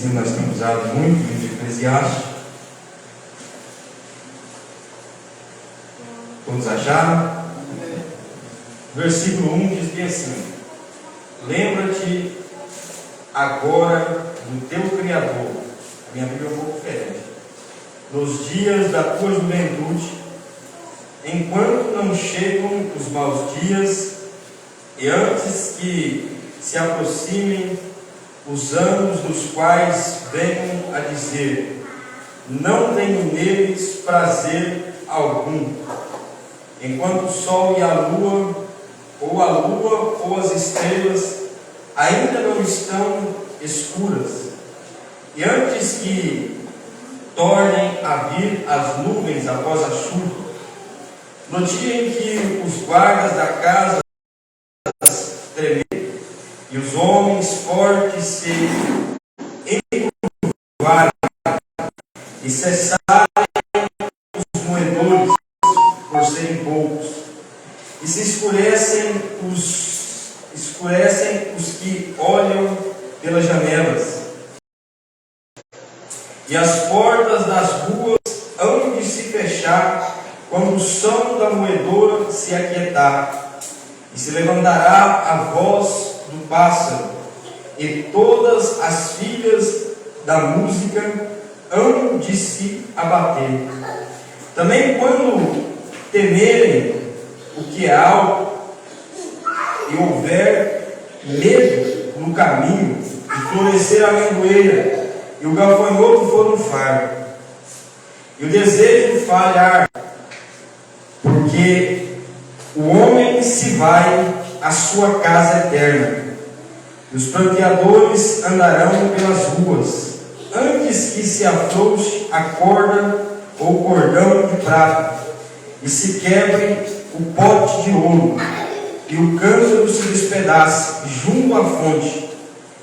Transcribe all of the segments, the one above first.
versículo nós temos usado muito, no livro de Eclesiastes. Todos acharam? Versículo 1 diz bem assim: lembra-te agora do teu Criador. A minha Bíblia é um pouco diferente. Nos dias da tua juventude, enquanto não chegam os maus dias, e antes que se aproximem os anos dos quais venham a dizer: não tenho neles prazer algum, enquanto o sol e a lua ou as estrelas ainda não estão escuras, e antes que tornem a vir as nuvens após a chuva, no dia em que os guardas da casa tremerem e os homens fortes se encurvarem e cessarem os moedores por serem poucos, e se escurecem os que olham pelas janelas, e as portas das ruas hão de se fechar quando o som da moedora se aquietar, e se levantará a voz do pássaro, e todas as filhas da música hão de se abater. Também quando temerem o que é alto, e houver medo no caminho, e florescer a amendoeira, e o gafanhoto for um fardo, e o desejo de falhar, porque o homem se vai à sua casa eterna, e os pranteadores andarão pelas ruas, antes que se afrouxe a corda ou o cordão de prata, e se quebre o pote de ouro, e o cântaro se despedace junto à fonte,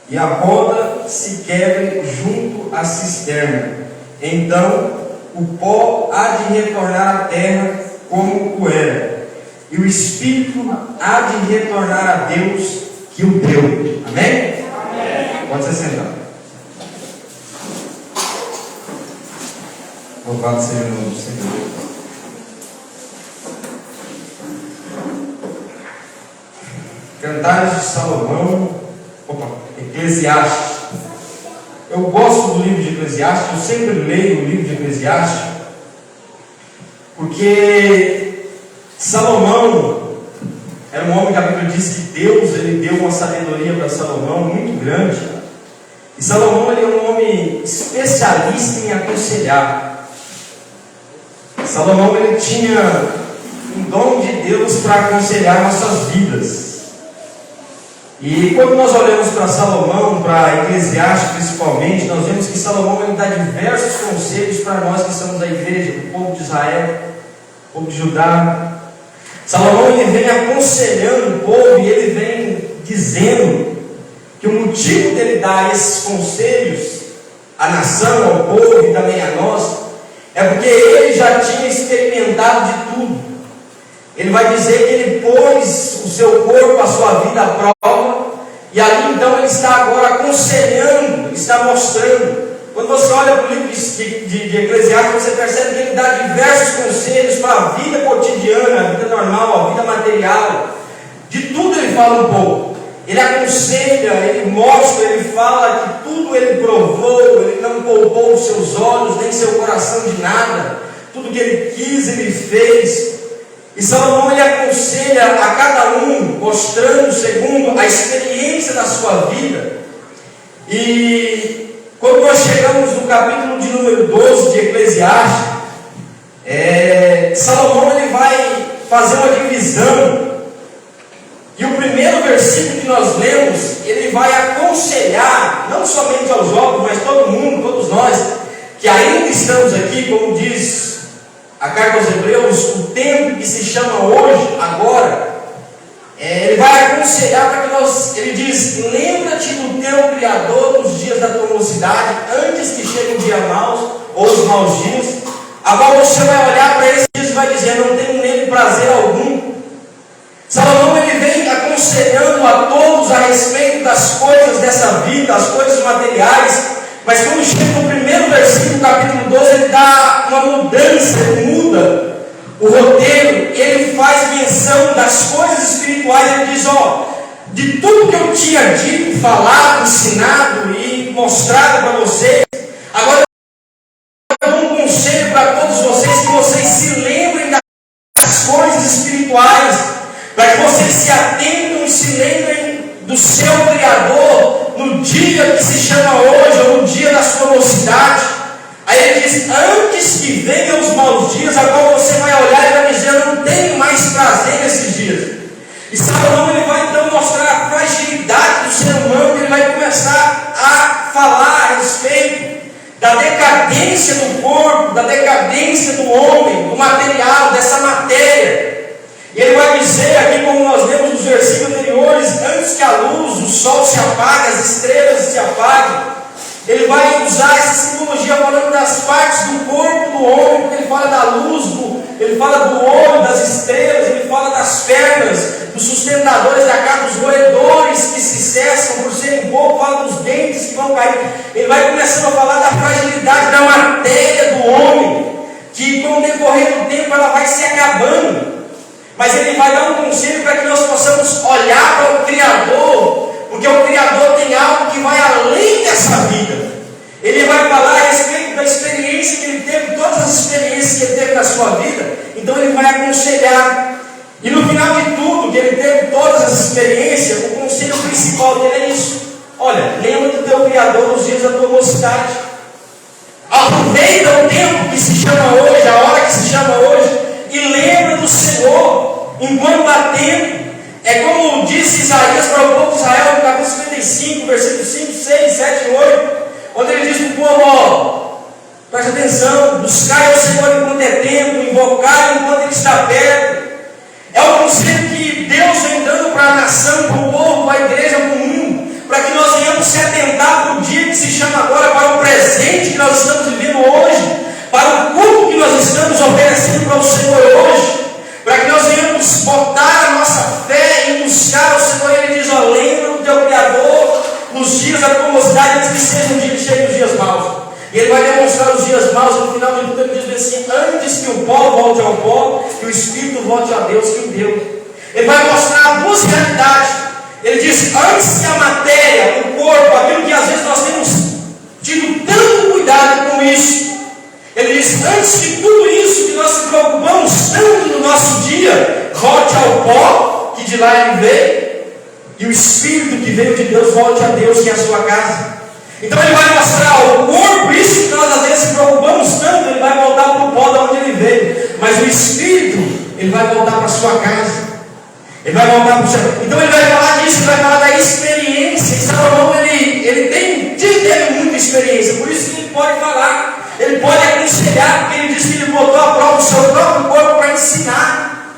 e a roda se quebre junto à cisterna. Então o pó há de retornar à terra como o era, e o espírito há de retornar a Deus que o deu. Amém? Amém. Pode se sentar. Louvado seja o nome do Senhor. Cantares de Salomão, Eclesiastes. Eu gosto do livro de Eclesiastes, eu sempre leio o livro de Eclesiastes, porque Salomão era um homem que a Bíblia diz que Deus ele deu uma sabedoria para Salomão muito grande. E Salomão ele é um homem especialista em aconselhar. Salomão ele tinha um dom de Deus para aconselhar nossas vidas. E quando nós olhamos para Salomão, para Eclesiastes principalmente, nós vemos que Salomão ele dá diversos conselhos para nós que somos da igreja, do povo de Israel, do povo de Judá. Salomão ele vem aconselhando o povo e ele vem dizendo que o motivo dele dar esses conselhos à nação, ao povo e também a nós, é porque ele já tinha experimentado de tudo. Ele vai dizer que ele pôs o seu corpo, a sua vida à prova, e ali então ele está agora aconselhando, está mostrando. Quando você olha para o livro de Eclesiastes, você percebe que ele dá diversos conselhos para a vida cotidiana, a vida normal, a vida material. De tudo ele fala um pouco. Ele aconselha, ele mostra, ele fala que tudo ele provou, ele não poupou os seus olhos, nem seu coração de nada. Tudo que ele quis, ele fez. E Salomão ele aconselha a cada um, mostrando segundo a experiência da sua vida. E quando nós chegamos no capítulo de número 12 de Eclesiastes, Salomão ele vai fazer uma divisão. E o primeiro versículo que nós lemos, ele vai aconselhar, não somente aos jovens, mas todo mundo, todos nós, que ainda estamos aqui, como diz a carta aos Hebreus, o tempo que se chama hoje, agora, ele vai aconselhar para que nós, ele diz: lembra-te do teu Criador nos dias da tua mocidade, antes que chegue o dia maus, ou os maus dias. Agora você vai olhar para esses dias e vai dizer: não tenho nele prazer algum. Salomão ele vem aconselhando a todos a respeito das coisas dessa vida, as coisas materiais, Mas quando chega no primeiro versículo do capítulo 12, ele dá uma mudança, ele muda o roteiro, ele faz menção das coisas espirituais. Ele diz: de tudo que eu tinha dito, falado, ensinado e mostrado para vocês, agora eu dou um conselho para todos vocês, que vocês se lembrem das coisas espirituais, para que vocês se atentam e se lembrem do seu Criador no dia que se chama hoje, ou no dia da sua mocidade. Aí ele diz: antes que venham os maus dias, agora você vai olhar e vai dizer: eu não tenho mais prazer nesses dias. E Salomão, ele vai então mostrar a fragilidade do ser humano, ele vai começar a falar a respeito da decadência do corpo, da decadência do homem, do material, dessa matéria. E ele vai dizer aqui, como nós lemos nos versículos anteriores: antes que a luz, o sol se apague, as estrelas se apaguem. Ele vai usar essa simbologia falando das partes do corpo do homem, porque ele fala da luz, ele fala do olho, das estrelas, ele fala das pernas, dos sustentadores da casa, dos roedores que se cessam por serem pouco, fala dos dentes que vão cair. Ele vai começando a falar da fragilidade da matéria do homem, que com o decorrer do tempo ela vai se acabando. Mas ele vai dar um conselho para que nós possamos olhar para o Criador, porque o Criador tem algo que vai além dessa vida. Ele vai falar a respeito da experiência que ele teve, todas as experiências que ele teve na sua vida. Então ele vai aconselhar. E no final de tudo, que ele teve todas as experiências, o conselho principal dele é isso: olha, lembra do teu Criador nos dias da tua mocidade. Aproveita o tempo que se chama hoje, a hora que se chama hoje, e lembra do Senhor enquanto há tempo. É como disse Isaías para o povo de Israel, no capítulo 55, versículos 5, 6, 7 e 8, onde ele diz para o povo: preste atenção, buscai ao Senhor enquanto é tempo, invocai enquanto ele está perto. É o conselho que Deus vem dando para a nação, para o povo, para a igreja, para o mundo, para que nós venhamos se atentar para o dia que se chama agora, para o presente que nós estamos vivendo hoje, para o culto que nós estamos oferecendo para o Senhor hoje, para que nós venhamos botar a nossa fé e buscar o Senhor. Ele diz: lembra do teu Criador nos dias da tua mocidade, antes que seja um dia que chegue os dias maus. E ele vai demonstrar os dias maus. No final de tudo ele diz assim: antes que o pó volte ao pó, que o Espírito volte a Deus que o deu. Ele vai mostrar duas realidades. Ele diz: antes que a matéria, o corpo, aquilo que às vezes nós temos tido tanto cuidado com isso, ele diz: antes que tudo isso que nós se preocupamos tanto no nosso dia volte ao pó, que de lá ele veio, e o Espírito que veio de Deus volte a Deus, que é a sua casa. Então ele vai mostrar o corpo, isso que nós às vezes se preocupamos tanto, ele vai voltar para o pó de onde ele veio. Mas o Espírito, ele vai voltar para a sua casa. Ele vai voltar para o céu. Então ele vai falar disso, ele vai falar da experiência. E Salomão, ele teve muita experiência, por isso que ele pode falar, ele pode aconselhar, porque ele diz que ele botou à prova o seu próprio corpo para ensinar.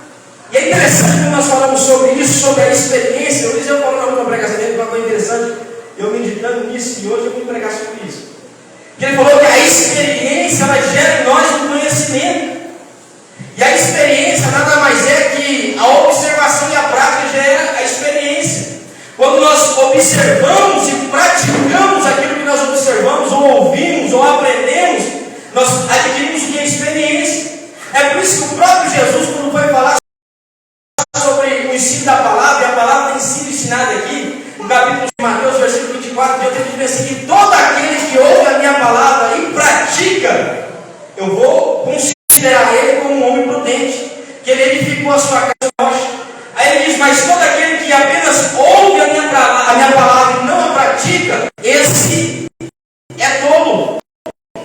E é interessante que nós falamos sobre isso, sobre a experiência. Hoje eu falo na última pregação dele, uma coisa interessante, eu meditando nisso, e hoje eu vou pregar sobre isso. Que ele falou que a experiência, ela gera em nós um conhecimento. E a experiência nada mais é que a observação e a prática gera a experiência. Quando nós observamos e praticamos aquilo que nós observamos, ou ouvimos, ou aprendemos, nós adquirimos o que é experiência. É por isso que o próprio Jesus, quando foi falar sobre o ensino da palavra, e a palavra tem sido ensinada aqui, no capítulo de Mateus, versículo 24, eu tenho que dizer assim: que todo aquele que ouve a minha palavra e pratica, eu vou considerar ele como um homem prudente, que ele edificou a sua casa rocha. Aí ele diz: mas todo aquele que apenas ouve a minha palavra e não a pratica, esse é tolo.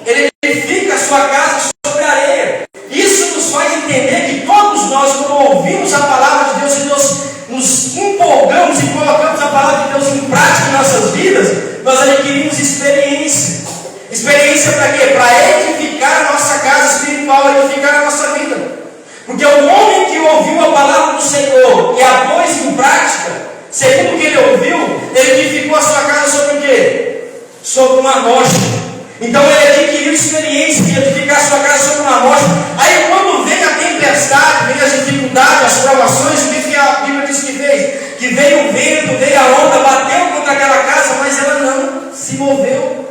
Ele edifica a sua casa sobre a areia. Isso nos faz entender que todos nós, quando ouvimos a palavra de Deus e nós nos empolgamos e colocamos a palavra de Deus em prática em nossas vidas, nós adquirimos experiência. Experiência para quê? Para edificar a nossa casa espiritual, edificar a nossa vida. Porque o homem que ouviu a palavra do Senhor e a pôs em prática, segundo o que ele ouviu, ele edificou a sua casa sobre o quê? Sobre uma rocha. Então ele adquiriu experiência de edificar a sua casa sobre uma rocha. Aí quando vem a tempestade, vem as dificuldades, as provações, o que a Bíblia diz que fez? Que veio o vento, veio a onda, bateu contra aquela casa, mas ela não se moveu.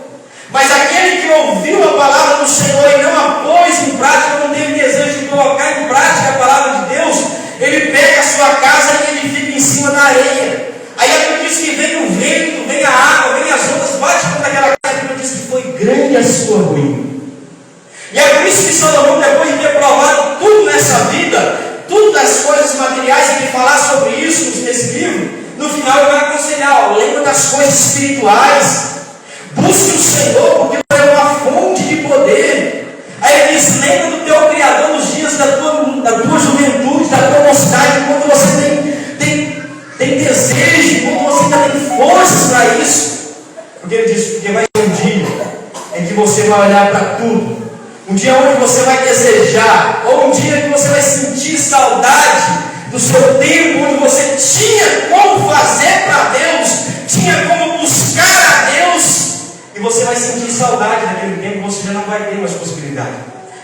Mas aquele que ouviu a palavra do Senhor e não a pôs em prática, não teve desejo de colocar em prática a palavra de Deus, ele pega a sua casa e ele fica em cima da areia. Aí a Bíblia diz que vem o vento, vem a água, vem as ondas, bate contra aquela casa. A Bíblia diz que foi grande a sua ruína. E é por isso que Salomão, depois de ter provado tudo nessa vida, todas as coisas materiais, ele falar sobre isso nesse livro, no final ele vai aconselhar, lembra das coisas espirituais, busque o Senhor, porque Ele é uma fonte de poder. Aí ele diz, lembra do teu Criador nos dias da tua juventude, da tua mocidade, quando você tem desejo, quando você ainda tem forças para isso. Porque ele diz, porque vai ter um dia em que você vai olhar para tudo, um dia onde você vai desejar, ou um dia que você vai sentir saudade do seu tempo, onde você tinha como fazer para Deus, tinha como buscar a Deus, e você vai sentir saudade daquele tempo, você já não vai ter mais possibilidade.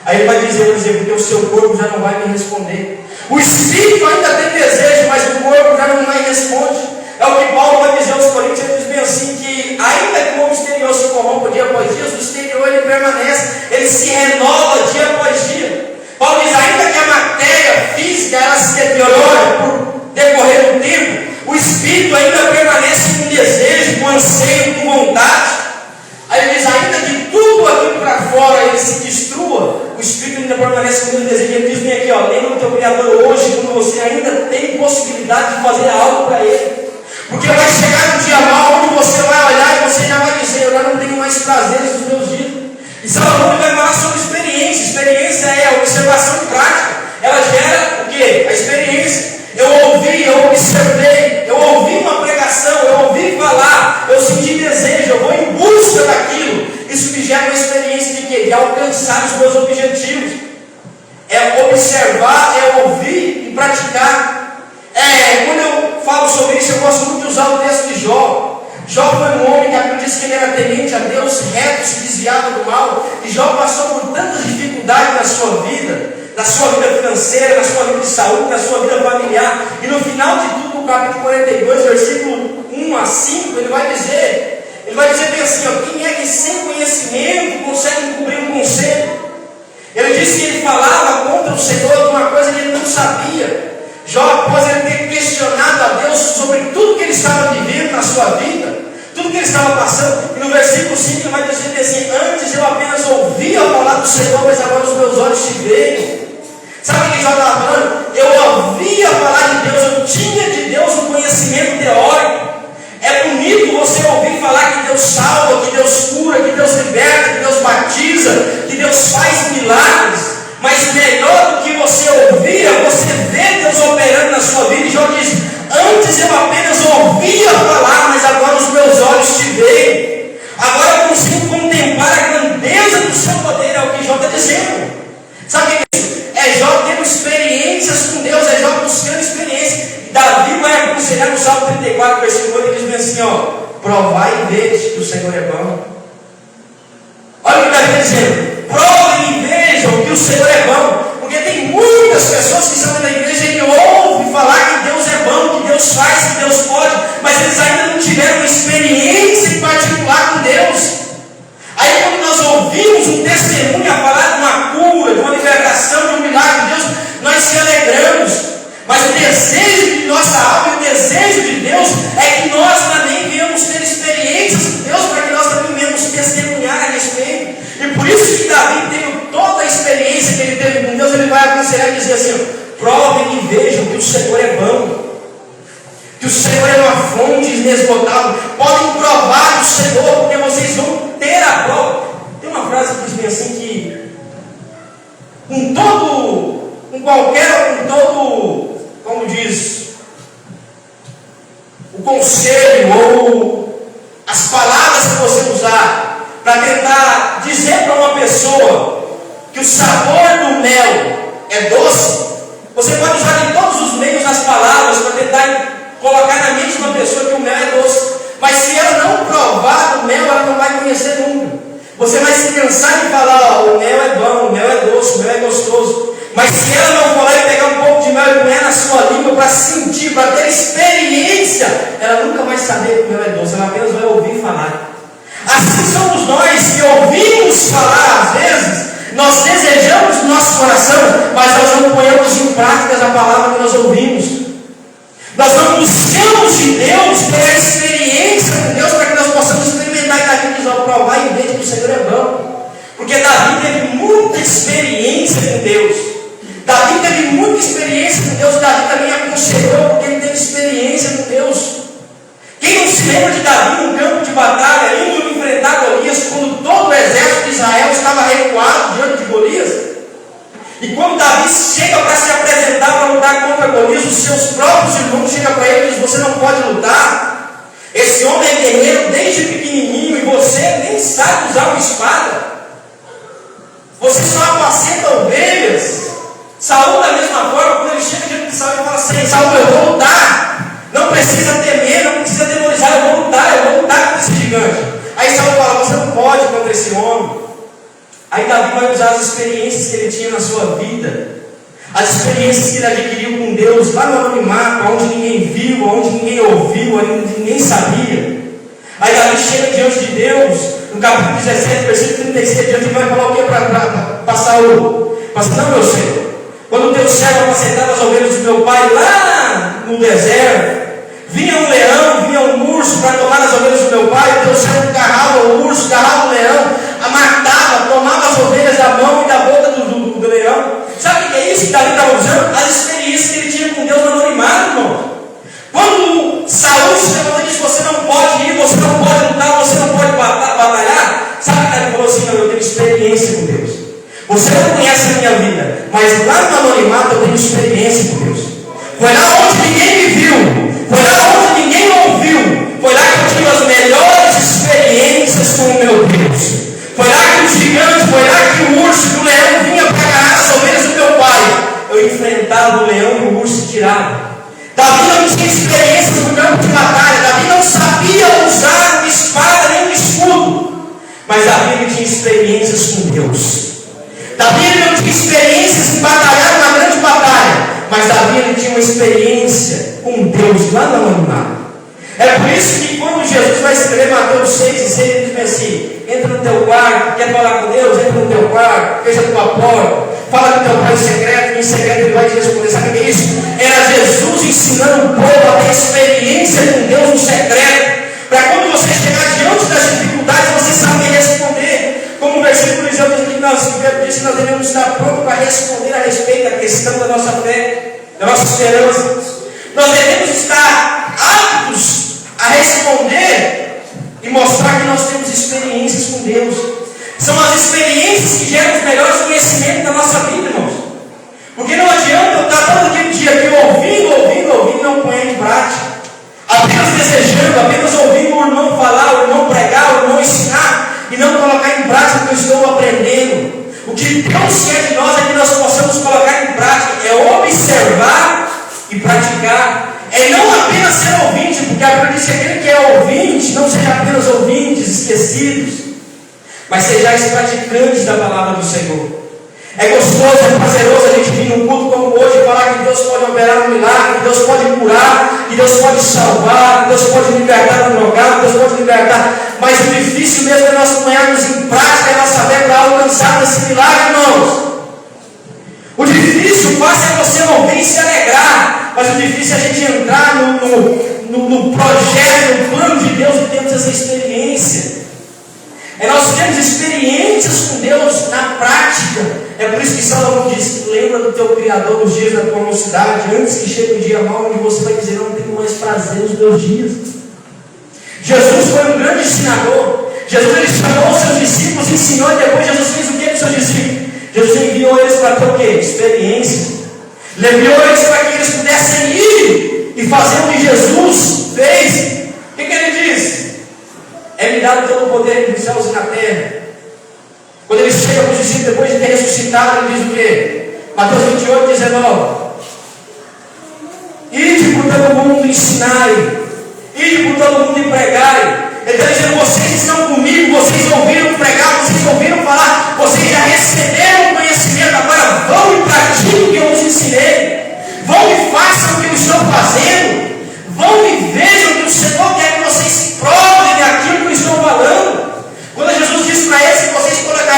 Aí ele vai dizer, por exemplo, que o seu corpo já não vai me responder. O espírito ainda tem desejo, mas o corpo já não vai responde. É o que Paulo vai dizer aos Coríntios, ele diz bem assim, que ainda que o homem exterior se corrompa dia após dia, o exterior ele permanece, ele se renova dia após dia. Paulo diz, ainda que a matéria física ela se deteriora por decorrer do tempo, o espírito ainda permanece com desejo, com anseio, com vontade. Aí ele diz, ainda que tudo aquilo para fora ele se destrua, o espírito ainda permanece com desejo. Ele diz bem aqui, ó, lembra do teu Criador hoje, quando você ainda tem possibilidade de fazer algo para Ele. Porque vai chegar um dia mal onde você vai olhar e você já vai dizer, eu já não tenho mais prazeres nos meus dias. E Salomão vai falar sobre experiência. Experiência é a observação prática. Ela gera o quê? A experiência. Eu ouvi, eu observei, eu ouvi uma pregação, eu ouvi falar, eu senti desejo, eu vou em busca daquilo. Isso me gera uma experiência de quê? De alcançar os meus objetivos. É observar, é ouvir e praticar. Quando eu falo sobre isso, eu gosto muito de usar o texto de Jó. Jó foi um homem que a Bíblia diz que ele era temente a Deus, reto, se desviava do mal. E Jó passou por tantas dificuldades na sua vida financeira, na sua vida de saúde, na sua vida familiar. E no final de tudo, no capítulo 42, versículo 1 a 5, ele vai dizer bem assim, ó, quem é que sem conhecimento consegue cumprir um conselho? Ele disse que ele falava contra o Senhor de uma coisa que ele não sabia. Jó, após ele ter questionado a Deus sobre tudo que ele estava vivendo na sua vida, tudo que ele estava passando, e no versículo 5 ele vai dizer assim, antes eu apenas ouvia falar do Senhor, mas agora os meus olhos te veem. Sabe o que Jó estava falando? Eu ouvia falar de Deus, eu tinha de Deus um conhecimento teórico. É bonito você ouvir falar que Deus salva, que Deus cura, que Deus liberta, que Deus batiza, que Deus faz milagres. Mas melhor do que você ouvia, você vê Deus operando na sua vida. E Jó diz, antes eu apenas ouvia falar, mas agora os meus olhos te veem. Agora eu consigo contemplar a grandeza do seu poder, é o que Jó está dizendo. Sabe o que é isso? É Jó tendo experiências com Deus, é Jó buscando experiência. E Davi vai aconselhar no Salmo 34, versículo 8, ele diz assim, ó, provai e vede que o Senhor é bom. Olha o que Davi está dizendo, provem e vejam que o Senhor é bom. Porque tem muitas pessoas que estão na igreja e ouvem falar que Deus é bom, que Deus faz, que Deus pode, mas eles ainda não tiveram uma experiência em particular com Deus. Aí quando nós ouvimos um testemunho a falar de uma cura, de uma libertação, de um milagre de Deus, nós se alegramos. Mas o desejo de nossa alma e o desejo de Deus é que nós também venhamos ter experiências com Deus, para que nós também venhamos testemunhar a respeito. E por isso que Davi, tendo toda a experiência que ele teve com Deus, ele vai aconselhar e dizer assim, provem e vejam que o Senhor é bom, que o Senhor é uma fonte inesgotável. Podem provar o Senhor, porque vocês vão ter a prova. Tem uma frase que diz bem assim, que como diz, o conselho ou as palavras que você usar para tentar dizer para uma pessoa que o sabor do mel é doce, você pode usar em todos os meios as palavras para tentar colocar na mente de uma pessoa que o mel é doce. Mas se ela não provar do mel, ela não vai conhecer nunca. Você vai se cansar de falar, o mel é bom, o mel é doce, o mel é gostoso. Mas se ela não for lá e pegar um pouco de mel e comer na sua língua para sentir, para ter experiência, ela nunca vai saber que o mel é doce, ela apenas vai ouvir falar. Assim somos nós que ouvimos falar, às vezes, nós desejamos no nosso coração, mas nós não ponhamos em prática a palavra que nós ouvimos. Nós não buscamos de Deus ter a experiência com Deus para que nós possamos experimentar e daqui nos provar e ver que o Senhor é bom. Porque Davi teve muita experiência com Deus. Davi teve muita experiência com Deus. Davi também aconselhou porque ele teve experiência com Deus. Quem não se lembra de Davi num campo de batalha, indo enfrentar Golias, quando todo o exército de Israel estava recuado diante de Golias? E quando Davi chega para se apresentar para lutar contra Golias, os seus próprios irmãos chegam para ele e dizem: você não pode lutar. Esse homem é guerreiro desde pequenininho e você nem sabe usar uma espada. Você só apacenta ovelhas. Saúl, da mesma forma, quando ele chega diante de Saúl, ele fala assim: Saúl, eu vou lutar. Não precisa temer, não precisa demonizar, eu vou lutar contra esse gigante. Aí Saúl fala: você não pode contra esse homem. Aí Davi vai usar as experiências que ele tinha na sua vida, as experiências que ele adquiriu com Deus, lá no anonimato, onde ninguém viu, onde ninguém ouviu, onde ninguém sabia. Aí Davi chega diante de Deus, no capítulo 17, versículo 36, diante vai falar o que para Saúl? Fala assim: não, meu Senhor, quando o teu servo apacentava as ovelhas do meu pai lá no deserto, vinha um leão, vinha um urso para tomar as ovelhas do meu pai, o teu servo agarrava o urso, agarrava o leão, a matava, tomava as ovelhas da mão e da boca do leão. Sabe o que é isso que Davi estava usando? As experiências que ele tinha com Deus no anonimato, irmão. Quando Saúl se levantou e disse: você não pode ir, você não pode lutar, você não pode batalhar, sabe o que Davi falou assim: não, eu tenho experiência com Deus. Você não conhece a minha vida, mas lá no anonimato eu tenho experiência com Deus. Foi lá onde ninguém me viu, foi lá onde ninguém ouviu, foi lá que eu tive as melhores experiências com o meu Deus. Foi lá que o gigante, foi lá que o urso e o leão vinha para agarrar as ovelhas do meu pai. Eu enfrentava o leão e o urso tirava. Davi não tinha experiência no campo de batalha. Davi não sabia usar uma espada nem um escudo. Mas Davi tinha experiências com Deus. Davi não tinha experiências em batalhar uma grande batalha. Mas Davi tinha uma experiência com Deus lá no anonimato. É por isso que quando Jesus vai escrever Mateus 6 e 6, ele diz assim: entra no teu quarto, quer falar com Deus? Entra no teu quarto, fecha a tua porta, fala com teu pai em secreto, e em secreto ele vai te responder. Sabe o que é isso? Era Jesus ensinando o povo a ter experiência com Deus no secreto, para quando você chegar diante das dificuldades, você saber responder. Como o versículo diz que nós devemos estar prontos para responder a respeito da questão da nossa fé, da nossa esperança. Nós devemos estar aptos a responder e mostrar que nós temos experiências com Deus. São as experiências que geram os melhores conhecimentos da nossa vida, irmãos. Porque não adianta eu estar todo dia aqui ouvindo, não pôr em prática. Apenas desejando, apenas ouvindo o irmão falar, o irmão pregar, o irmão ensinar, e não colocar em prática o que eu estou aprendendo. O que Deus quer de nós é que nós possamos colocar em prática, é observar e praticar. É não apenas ser ouvinte, porque a Bíblia diz que aquele que é ouvinte, não seja apenas ouvintes esquecidos, mas sejais praticantes da palavra do Senhor. É gostoso, é prazeroso a gente vir num culto como hoje e falar que Deus pode operar um milagre, que Deus pode curar, que Deus pode salvar, que Deus pode libertar do drogado, que Deus pode libertar. Mas o difícil mesmo é nós ponharmos em prática a nossa fé para alcançar esse milagre, irmãos. O difícil, fácil é você ouvir e se alegrar, mas o difícil é a gente entrar no projeto, no plano de Deus e termos essa experiência. É nós temos experiências com Deus na prática. É por isso que Salomão diz: lembra do teu Criador nos dias da tua mocidade, antes que chegue o dia mau, onde você vai dizer: não tenho mais prazer nos meus dias. Jesus foi um grande ensinador. Jesus ele chamou os seus discípulos, ensinou, e depois Jesus fez o que com os seus discípulos? Jesus enviou eles para ter o quê? Experiência. Ele enviou eles para que eles pudessem ir e fazer o que Jesus fez. O que ele diz? É-me dado todo o poder nos céus e na terra. Quando ele chega para os discípulos, depois de ter ressuscitado, ele diz o quê? Mateus 28, 19: ide por todo mundo, ensinai, ide por todo mundo e pregai. Ele está dizendo: vocês estão comigo, vocês ouviram pregar, vocês ouviram falar, vocês já receberam o conhecimento, agora vão e pratiquem o que eu vos ensinei, vão e façam o que eu estou fazendo, vão e vejam que o Senhor quer que vocês provem aquilo que eu estou falando. Quando Jesus disse para eles que vocês colocaram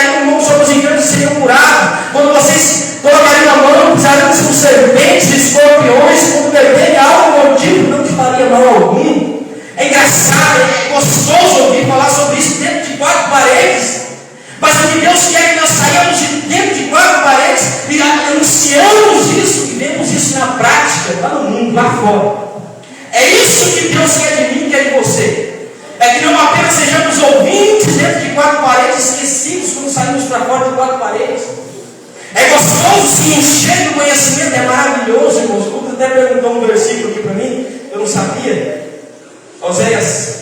prática, está no mundo, lá fora. É isso que Deus quer de mim e quer de você. É que não apenas sejamos ouvintes dentro de quatro paredes, esquecidos quando saímos para fora de quatro paredes. É gostoso se encher do conhecimento, é maravilhoso, irmãos. O Lucas até perguntou um versículo aqui para mim, eu não sabia. Oséias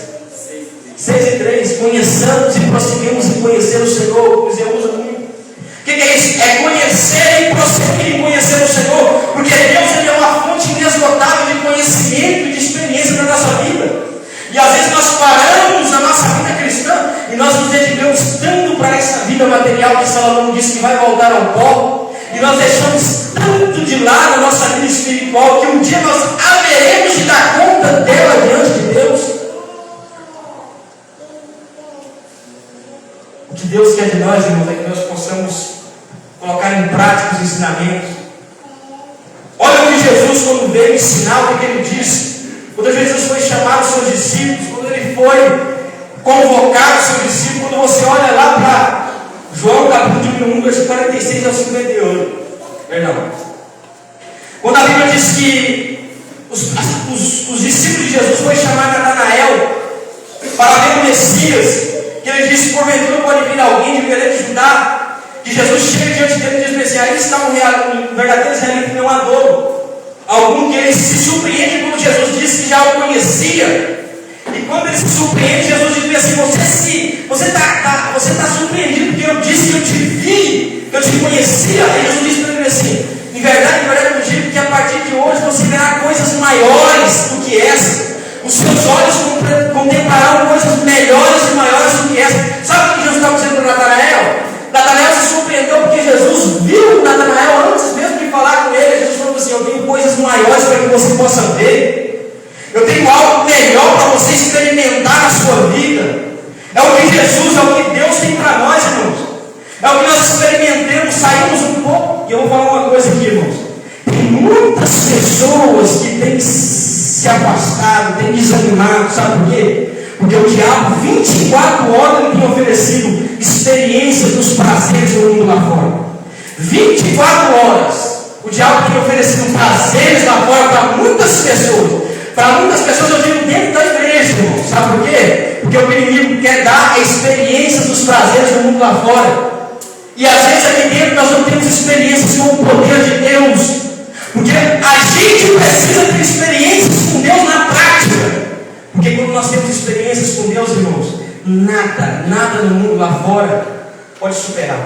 6:3, conheçamos e prosseguimos em conhecer o Senhor, como Zé usa muito. O que é isso? É conhecer e prosseguir em conhecer o Senhor, porque Deus ele é uma fonte inesgotável de conhecimento e de experiência na nossa vida. E às vezes nós paramos a nossa vida cristã e nós nos dedicamos tanto para essa vida material que Salomão disse que vai voltar ao pó, e nós deixamos tanto de lado a nossa vida espiritual que um dia nós haveremos de dar conta dela diante de Deus. O que Deus quer de nós, irmãos, é que nós possamos colocar em prática os ensinamentos. Olha o que Jesus, quando veio ensinar, o que ele disse. Quando Jesus foi chamar os seus discípulos, quando ele foi convocar os seus discípulos, quando você olha lá para João capítulo 1, versículo 46 ao 58. Perdão. Quando a Bíblia diz que os discípulos de Jesus foram chamar Natanael para ver o Messias, que ele disse, porventura pode vir alguém de Belém de Judá, que Jesus chega diante dele e diz assim, aí está um verdadeiro israelita e não há dolo. Algum que ele se surpreende quando Jesus disse que já o conhecia. E quando ele se surpreende, Jesus diz assim, você está surpreendido porque eu disse que eu te vi, que eu te conhecia. Aí Jesus disse para ele assim, em verdade eu digo que a partir de hoje você verá coisas maiores do que essa. Os seus olhos contemplarão coisas melhores e maiores do que essa. Sabe o que Jesus estava dizendo para Natanael? Natanael se surpreendeu porque Jesus viu Natanael antes mesmo de falar com ele. Jesus falou assim, eu tenho coisas maiores para que você possa ver. Eu tenho algo melhor para você experimentar na sua vida. É o que Jesus, é o que Deus tem para nós, irmãos. É o que nós experimentamos, saímos um pouco. E eu vou falar uma coisa aqui, irmãos. Tem muitas pessoas que têm se afastado, têm desanimado, sabe por quê? Porque o diabo 24 horas tem oferecido experiências dos prazeres do mundo lá fora. 24 horas o diabo tem oferecido prazeres lá fora para muitas pessoas. Para muitas pessoas eu digo dentro da igreja, irmão. Sabe por quê? Porque o inimigo quer dar experiências dos prazeres do mundo lá fora. E às vezes aqui dentro nós não temos experiências com o poder de Deus. Porque a gente precisa ter experiências com Deus na prática. Porque quando nós temos experiências com Deus, irmãos, nada no mundo lá fora pode superar.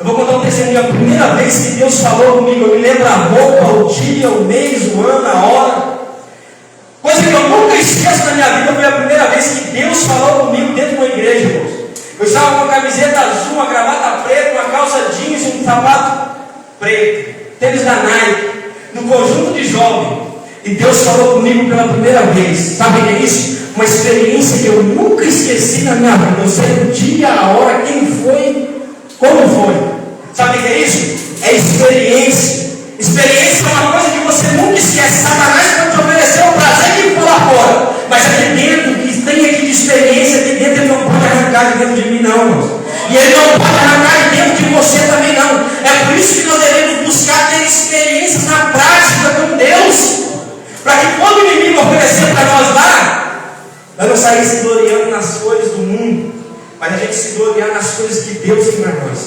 Eu vou contar um testemunho. A primeira vez que Deus falou comigo, eu me lembro a roupa, o dia, o mês, o ano, a hora. Coisa que eu nunca esqueço na minha vida, foi a primeira vez que Deus falou comigo dentro de uma igreja, irmãos. Eu estava com uma camiseta azul, uma gravata preta, uma calça jeans e um sapato preto, tênis da Nike, no conjunto de jovem. E Deus falou comigo pela primeira vez. Sabe o que é isso? Uma experiência que eu nunca esqueci na minha vida. Eu sei o dia, a hora, quem foi, como foi. Sabe o que é isso? É experiência. Experiência é uma coisa que você nunca esquece. Satanás pode te oferecer o prazer que for lá fora, mas aqui dentro, que tem aqui de experiência, aqui dentro ele não pode arrancar de dentro de mim, não, irmãos. E ele não pode arrancar de dentro de você também, não. É por isso que nós devemos buscar ter experiências na prática com Deus. Para que quando o inimigo oferecer para nós lá, nós não sair se gloriando nas coisas do mundo, mas a gente se gloriar nas coisas que Deus tem para nós.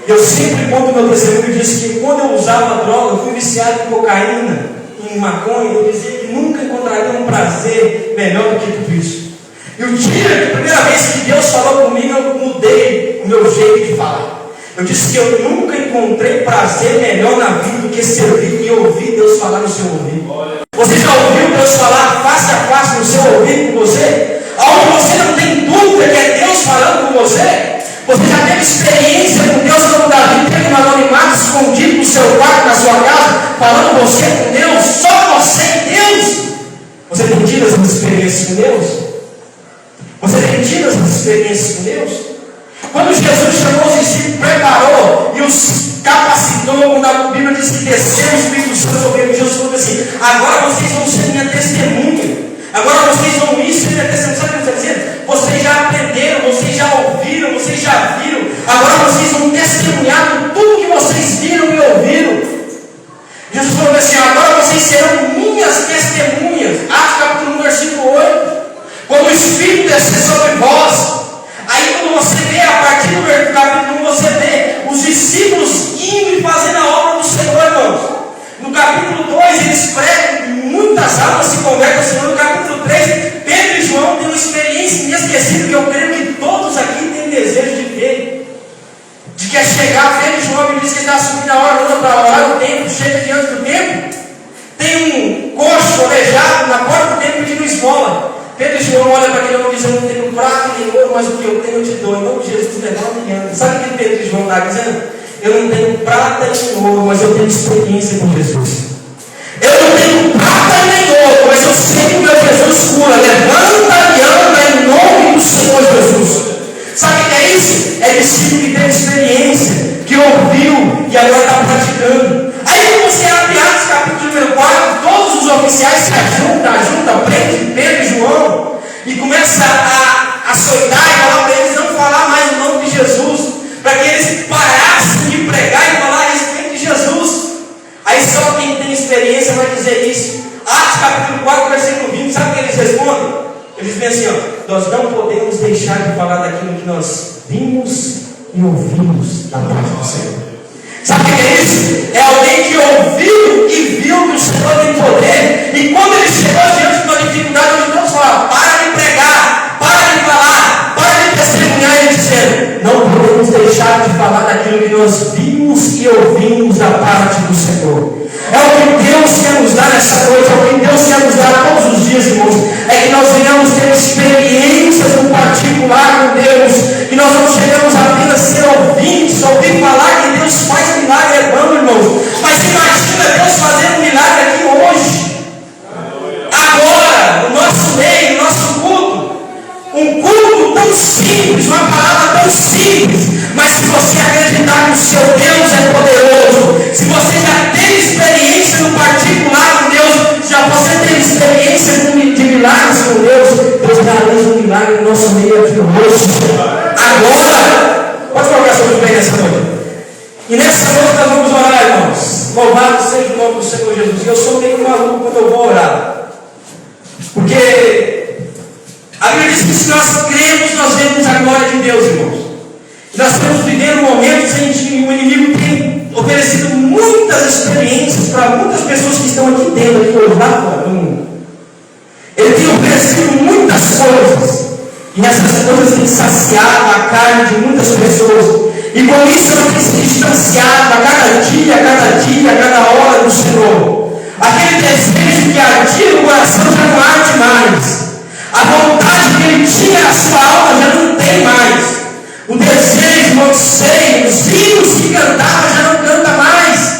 Eu sempre conto meu testemunho e disse que quando eu usava droga, eu fui viciado em cocaína, em maconha, eu dizia que nunca encontraria um prazer melhor do que tudo isso. E o dia, a primeira vez que Deus falou comigo, eu mudei o meu jeito de falar. Eu disse que eu nunca encontrei prazer melhor na vida do que servir e ouvir Deus falar no seu ouvido. Você já ouviu Deus falar face a face no seu ouvido com você? Onde você não tem dúvida que é Deus falando com você? Você já teve experiência com Deus como Davi teve no anonimato, escondido no seu quarto, na sua casa, falando você com Deus, só você e Deus? Você tem tido essas experiências com Deus? Você tem tido essas experiências com Deus? Quando Jesus chamou os discípulos, preparou e os capacitou, quando a Bíblia diz que desceu o Espírito Santo sobre ele, Jesus falou assim, agora vocês vão ser minha testemunha. Agora vocês vão ir ser minha testemunha. Sabe o que eu estou dizendo? Vocês já aprenderam, vocês já ouviram, vocês já viram. Agora vocês vão testemunhar com tudo que vocês viram e ouviram. Jesus falou assim, agora vocês serão do capítulo 1, você vê os discípulos indo e fazendo a obra do Senhor, irmãos. No capítulo 2, eles pregam, muitas almas se convertem ao Senhor. No capítulo 3, Pedro e João têm uma experiência inesquecível que eu creio que todos aqui têm desejo de ter. De que é chegar, Pedro e João, ele diz que está subindo a hora para orar, o templo, chega diante do templo. Tem um coxo aleijado na porta do templo pedindo esmola. Pedro e João olham para aquele homem e dizem: eu não tenho prata nem ouro, mas o que eu tenho eu te dou. Em nome de Jesus, levanta e anda. Sabe o que Pedro e João estão dizendo? Eu não tenho prata nem ouro, mas eu tenho experiência com Jesus. Eu não tenho prata nem ouro, mas eu sei que o meu Jesus cura. Levanta e anda em nome do Senhor Jesus. Sabe o que é isso? É discípulo que teve experiência, que ouviu e agora está praticando. Aí quando você abre Atos capítulo número 4, todos os oficiais se ajuntam, prende Pedro e João e começa a açoitar e falar para eles não falar mais o nome de Jesus, para que eles parassem de pregar e falar a respeito de Jesus. Aí só quem tem experiência vai dizer isso. Atos capítulo 4, versículo 20, sabe o que eles respondem? Eles dizem assim: ó, nós não podemos deixar de falar daquilo que nós vimos e ouvimos da parte do Senhor. Sabe o que é isso? É alguém que ouviu e viu que o Senhor tem poder, e quando ele chegou diante de uma dificuldade, onde todos falaram: para de pregar, para de falar, para de testemunhar, ele dizendo: não podemos deixar de falar daquilo que nós vimos e ouvimos da parte do Senhor. É o que Deus quer nos dar nessa noite, é o que Deus quer nos dar todos os dias, irmãos. É que nós venhamos ter experiências no particular com Deus, que nós não chegamos apenas a ser ouvintes, ouvir falar que Deus faz milagre, é bom, irmãos. Mas imagina Deus fazendo um milagre aqui hoje, agora, no nosso meio, no nosso culto. Um culto tão simples, uma palavra tão simples, mas se você acreditar que o seu Deus é poderoso, se você já tem experiência no particular com Deus, já você tem experiência de milagres com Deus, Deus realiza um milagre no nosso meio aqui hoje. Agora, pode colocar sobre o pé nessa noite. E nessa noite nós vamos orar, irmãos. Louvado seja o nome do Senhor Jesus. Eu sou meio maluco quando eu vou orar, porque a Bíblia diz que se nós cremos, nós vemos a glória de Deus, irmãos. E nós estamos vivendo momentos em que o inimigo tem oferecido muitas experiências para muitas pessoas que estão aqui dentro, aqui hoje, lá fora do mundo. Ele tem oferecido muitas coisas, e essas coisas têm saciado a carne de muitas pessoas. E com isso ela tem se distanciado a cada dia, a cada hora do Senhor. Aquele desejo que ardia no coração já não arde mais. A vontade que ele tinha na sua alma já não tem mais. O desejo, o anseio, os hinos que cantava já não canta mais.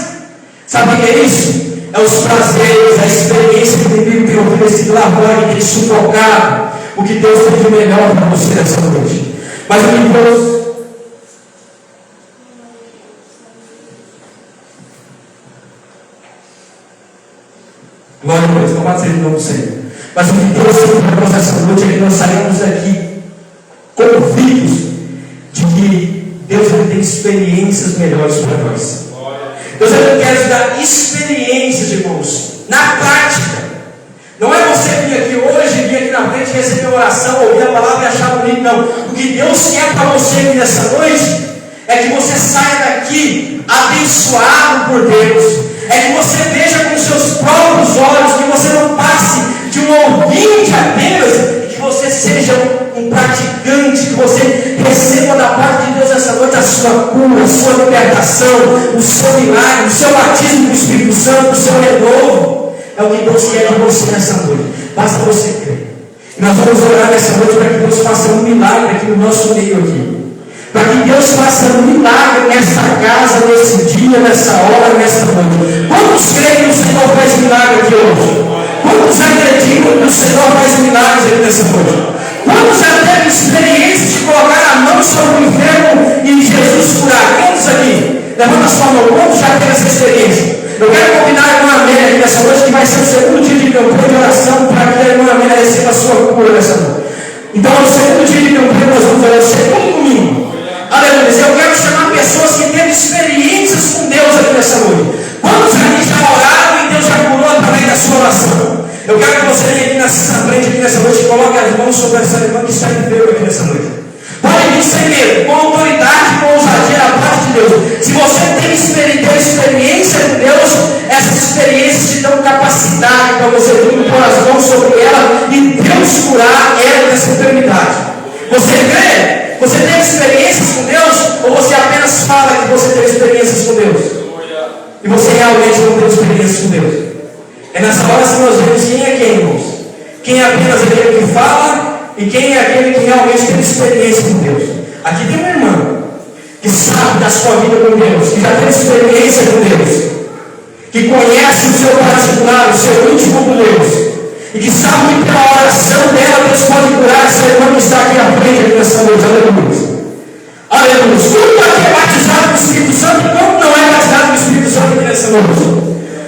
Sabe o que é isso? É os prazeres, a experiência que o inimigo tem oferecido lá fora, que tem sufocado o que Deus tem de melhor para você nessa noite. Mas o que Deus... Glória a Deus, louvado seja o nome do Senhor. Mas o que Deus tem para nós essa noite é que nós saímos aqui convictos de que Deus tem experiências melhores para nós. Deus quer nos dar experiências, irmãos, na prática. Não é você vir aqui hoje, vir aqui na frente, receber uma oração, ouvir a palavra e achar bonito, não. O que Deus quer para você aqui nessa noite é que você saia daqui abençoado por Deus. É que você veja com seus próprios olhos, que você não passe de um ouvinte apenas, que você seja um praticante, que você receba da parte de Deus essa noite a sua cura, a sua libertação, o seu milagre, o seu batismo do Espírito Santo, o seu renovo. É o que Deus quer de você nessa noite. Basta você crer. E nós vamos orar nessa noite para que Deus faça um milagre aqui no nosso meio aqui. Para que Deus faça um milagre nesta casa, nesse dia, nessa hora, nesta noite. Quantos creem que o Senhor faz milagre aqui hoje? Quantos acreditam que o Senhor faz milagres aqui nessa noite? Quantos já teve experiência de colocar a mão sobre o enfermo e Jesus curar? Quantos aqui? Levanta a sua mão. Quantos já teve essa experiência? Eu quero convidar a irmã Amélia aqui nessa noite, que vai ser o segundo dia de campanha de oração, para que a irmã Amélia receba a sua cura nessa noite. Então, no segundo dia de campanha, nós vamos fazer o segundo domingo. Aleluia. Eu quero chamar pessoas que têm experiências com Deus aqui nessa noite. Quantos aqui já oraram e Deus já curou através da sua oração? Eu quero que você venha aqui nessa frente, aqui nessa noite, e coloque as mãos sobre essa irmã que está enferma aqui nessa noite. Pode vir sem medo, com autoridade, eternidade. Você crê? Você tem experiências com Deus? Ou você apenas fala que você tem experiências com Deus? E você realmente não tem experiências com Deus? É nessa hora que nós vemos quem é quem, irmãos. Quem é apenas aquele que fala e quem é aquele que realmente tem experiência com Deus. Aqui tem uma irmã que sabe da sua vida com Deus, que já tem experiência com Deus, que conhece o seu particular, o seu íntimo com Deus, e que sabe que pela oração dela Deus pode curar essa irmã que está aqui à frente aqui nessa noite. Aleluia. Aleluia. Tudo aqui é batizado no Espírito Santo, e quanto não é batizado no Espírito Santo aqui nessa noite?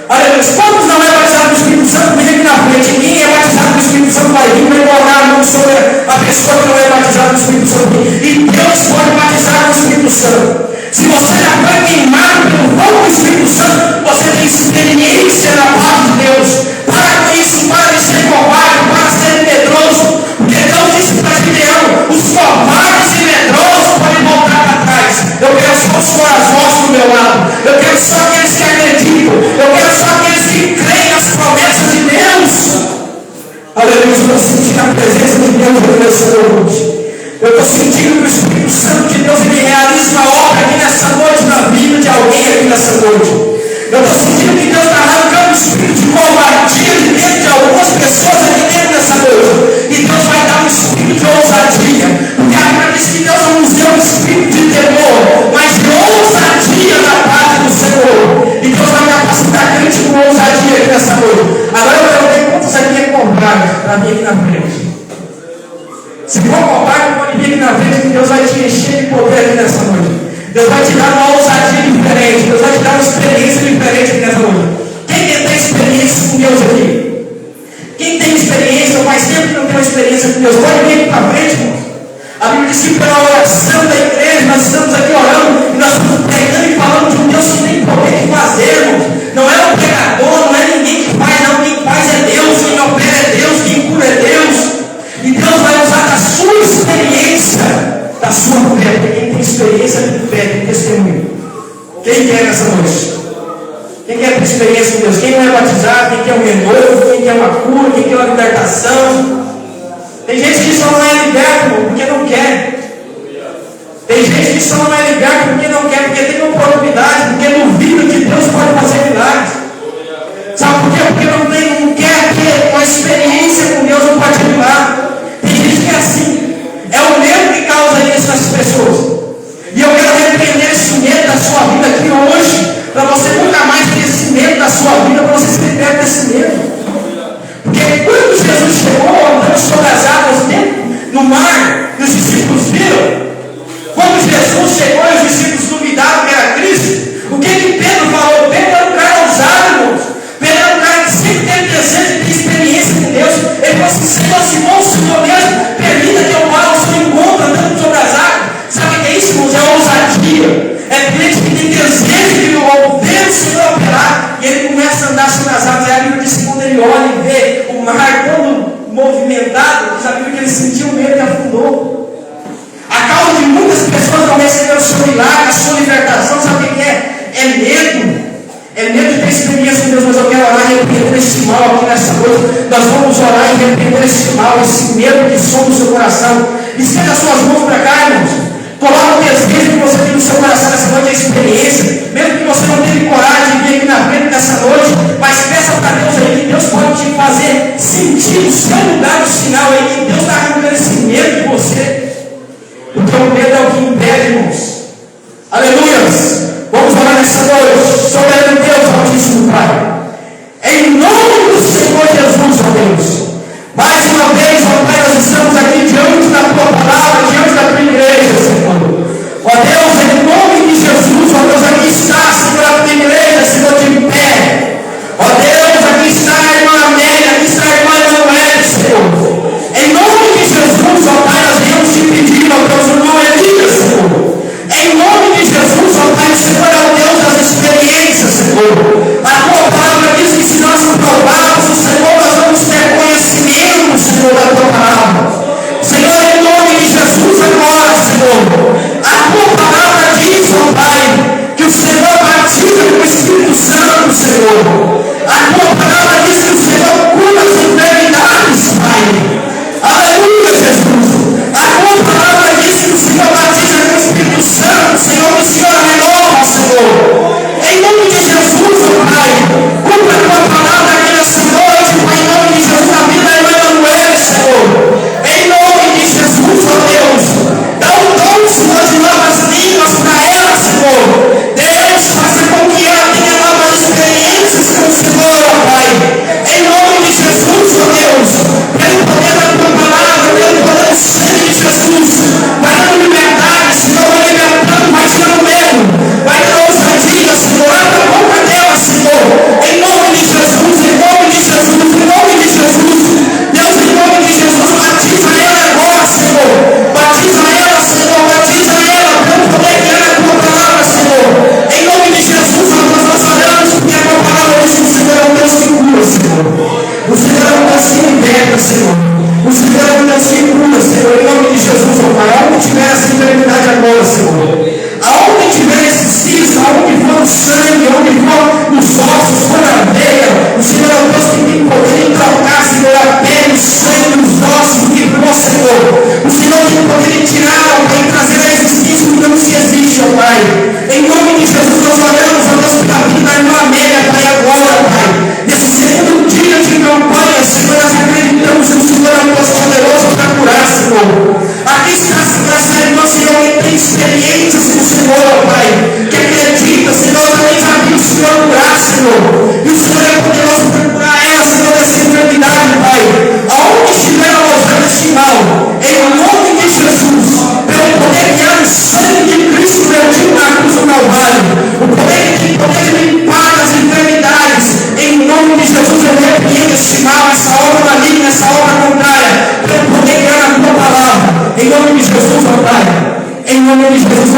Aleluia. Quantos não é batizado no Espírito Santo, vem aqui na frente. Quem é batizado no Espírito Santo vai vir, vai colocar a mão sobre a pessoa que não é batizada no Espírito Santo. E Deus pode batizar no Espírito Santo. Se você já foi queimado pelo fogo do Espírito Santo, você tem experiência na parte de Deus. Para com isso, para de ser covarde, para de ser medroso. Porque Deus disse para Gideão: os covardes e medrosos podem voltar para trás. Eu quero só os corajosos do meu lado. Eu quero só aqueles que acreditam. Eu quero só aqueles que creem nas promessas de Deus. Aleluia. Eu estou sentindo a presença de Deus nessa noite. Eu estou sentindo que o Espírito Santo de Deus ele realiza uma obra aqui nessa noite, na vida de alguém aqui nessa noite. Eu estou sentindo que Deus está arrancando o espírito de covardia de dentro de algumas pessoas aqui dentro dessa noite. E Deus vai dar um espírito de ousadia. Porque a Bíblia diz que Deus não nos deu um espírito de temor, mas de ousadia da parte do Senhor. E Deus vai capacitar a gente com ousadia aqui nessa noite. Agora eu quero ver quantos aqui é covarde para mim aqui na frente. Se for covarde, pode vir aqui na frente, que Deus vai te encher de poder aqui nessa noite. Deus vai te dar uma ousadia diferente. Deus vai te dar uma experiência diferente aqui nessa noite. Quem tem experiência com Deus aqui? Quem tem experiência, ou faz tempo que não tem uma experiência com Deus, pode vir aqui para frente, irmãos. A Bíblia diz que pela oração da igreja, nós estamos aqui orando, e nós estamos pregando e falando de um Deus que tem poder de fazer, irmãos. Não é um pregador, não é ninguém que faz, não. Quem faz é Deus, quem opera é Deus, quem cura é Deus. E Deus vai usar da sua experiência, da sua fé. Porque quem tem experiência tem fé, tem testemunho. Quem quer nessa noite? Quem quer ter experiência com Deus? Quem não é batizado? Quem quer um renovo? Quem quer uma cura? Quem quer uma libertação? Tem gente que só não é liberto porque não quer. Tem gente que só não é liberto porque não quer, porque tem oportunidade, porque duvida que Deus pode fazer milagres. Sabe por quê? Porque não quer ter uma experiência com Deus no particular. Tem gente que é assim. É o medo que causa isso nas pessoas. E eu quero repreender esse medo da sua vida aqui hoje, para você nunca mais ter esse medo da sua vida, para você se libertar desse medo. Porque quando Jesus chegou andando sobre as águas no mar, e os discípulos viram. Quando Jesus chegou e os discípulos duvidaram que era Cristo, o que Pedro falou? Pedro era um cara ousado, irmãos. Pedro era um cara que sempre teve desejo de ter experiência com Deus. Ele falou assim: Senhor, se bom, Senhor mesmo, permita que eu vá ao seu encontro andando sobre as águas. Sabe o que é isso, irmãos? É ousadia. É crente que tem desejo de ver o Senhor operar, e ele começa a andar sobre as águas. E a Bíblia diz que quando ele olha e vê o mar todo movimentado, diz a Bíblia que ele sentiu medo e afundou. A causa de muitas pessoas não receberam o seu milagre, a sua libertação, sabe o que é? É medo. É medo de ter experiência com Deus. Mas eu quero orar e repreender esse mal aqui nessa noite. Nós vamos orar e repreender esse mal, esse medo que some no seu coração. Estenda as suas mãos para cá, irmãos. Coloca o desejo que você tem no seu coração nessa noite, a experiência. Mesmo que você não teve coragem de vir aqui na frente nessa noite, mas peça para Deus aí que Deus pode te fazer sentir o seu lugar no sinal aí, que Deus está arrancando esse medo de você. Porque o medo é o que impede, irmãos. Aleluias! Vamos orar nessa noite. Soberano Deus, Altíssimo Pai. Em nome do Senhor Jesus, ó Deus. Mais uma vez, ó Pai, nós estamos aqui diante da Tua palavra, diante da Tua igreja, Senhor.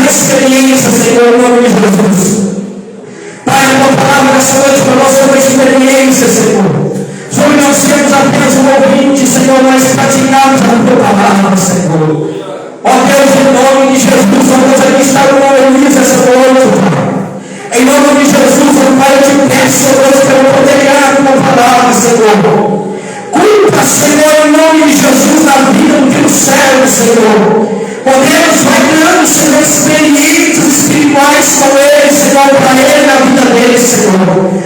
de experiência, Senhor, em nome de Jesus. Pai, a tua palavra nessa noite para nós é uma experiência, Senhor. Sobre nós sermos apenas um ouvinte, Senhor, nós praticamos a tua palavra, Senhor. Ó Deus, em nome de Jesus, ó Deus, aqui está o nome Luiz essa noite, Pai. Em nome de Jesus, ó Pai, eu te peço, ó Deus, para eu proteger a tua palavra, Senhor. Cuida, Senhor, em nome de Jesus, na vida do teu servo, Senhor. Ó Deus, vai dando, Senhor, experiências espirituais com ele, Senhor, para ele, na vida dele, Senhor.